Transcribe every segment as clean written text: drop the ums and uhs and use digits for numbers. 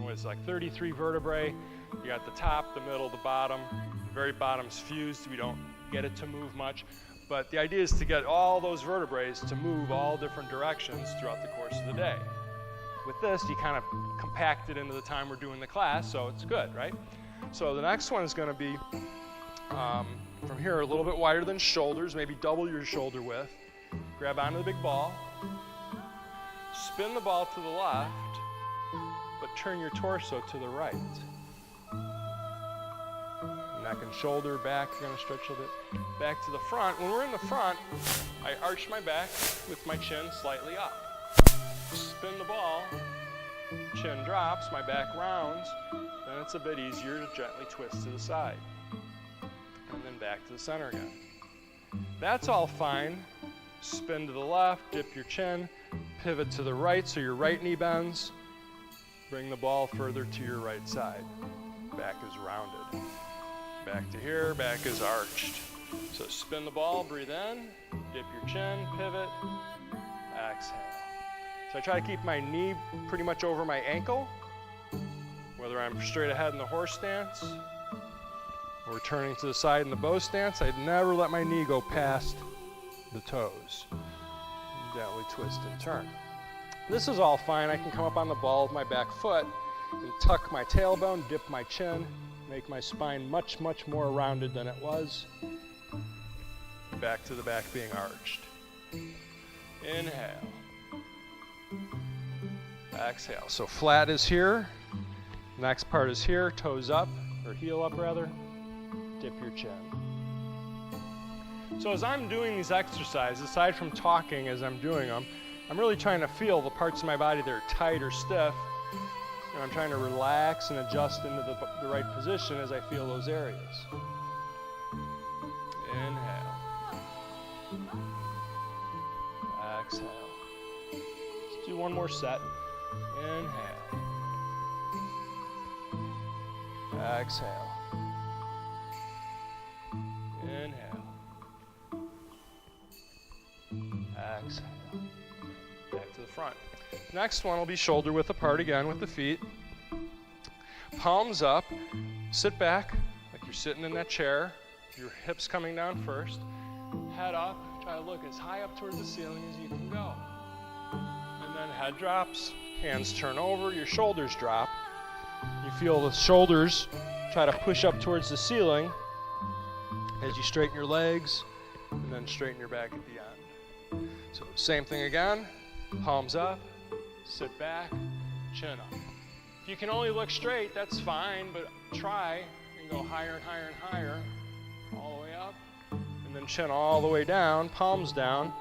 It's like 33 vertebrae. You got the top, the middle, the bottom. The very bottom's fused. We don't get it to move much. But the idea is to get all those vertebrae to move all different directions throughout the course of the day. With this, you kind of compact it into the time we're doing the class, so it's good, right? So the next one is going to be from here a little bit wider than shoulders, maybe double your shoulder width. Grab onto the big ball. Spin the ball to the left, but turn your torso to the right. Neck and shoulder back, you're going to stretch a bit. Back to the front. When we're in the front, I arch my back with my chin slightly up. Spin the ball, chin drops, my back rounds, then it's a bit easier to gently twist to the side. And then back to the center again. That's all fine. Spin to the left, dip your chin, pivot to the right so your right knee bends. Bring the ball further to your right side. Back is rounded. Back to here, back is arched. So spin the ball, breathe in, dip your chin, pivot, exhale. So I try to keep my knee pretty much over my ankle, whether I'm straight ahead in the horse stance or turning to the side in the bow stance. I'd never let my knee go past the toes. Gently twist and turn. This is all fine. I can come up on the ball with my back foot and tuck my tailbone, dip my chin, make my spine much, much more rounded than it was. Back to the back being arched. Inhale. Exhale. So flat is here. Next part is here, toes up, or heel up rather. Dip your chin. So as I'm doing these exercises, aside from talking as I'm doing them, I'm really trying to feel the parts of my body that are tight or stiff. And I'm trying to relax and adjust into the right position as I feel those areas. Inhale. Exhale. Let's do one more set. Inhale. Exhale. Inhale. Exhale. Back to the front. Next one will be shoulder width apart again with the feet. Palms up. Sit back like you're sitting in that chair. Your hips coming down first. Head up. Try to look as high up towards the ceiling as you can go. And then head drops. Hands turn over. Your shoulders drop. You feel the shoulders try to push up towards the ceiling as you straighten your legs and then straighten your back at the end. So same thing again. Palms up. Sit back, chin up. If you can only look straight, that's fine, but try and go higher and higher and higher, all the way up, and then chin all the way down, palms down.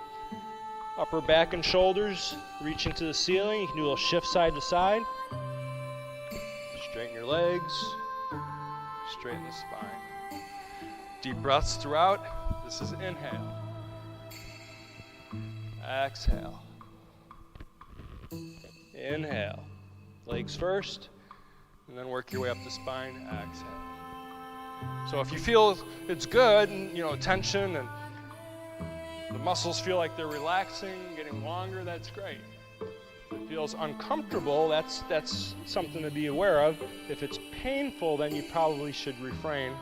Upper back and shoulders reach into the ceiling. You can do a little shift side to side. Straighten your legs, straighten the spine. Deep breaths throughout. This is inhale. Exhale. Inhale. Legs first, and then work your way up the spine. Exhale. So if you feel it's good, and tension, and the muscles feel like they're relaxing, getting longer, that's great. If it feels uncomfortable, that's something to be aware of. If it's painful, then you probably should refrain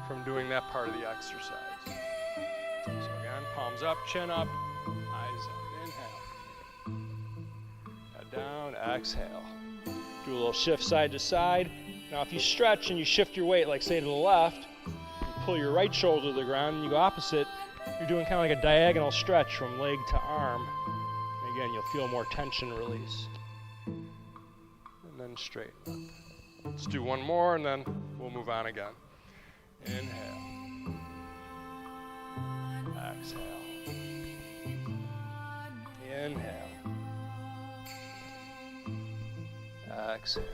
from doing that part of the exercise. So again, palms up, chin up, eyes up. Inhale. Head down, exhale. Do a little shift side to side. Now if you stretch and you shift your weight, like say to the left, you pull your right shoulder to the ground and you go opposite, you're doing kind of like a diagonal stretch from leg to arm. And again, you'll feel more tension released. And then straighten up. Let's do one more and then we'll move on again. Inhale. Exhale. Inhale. Exhale.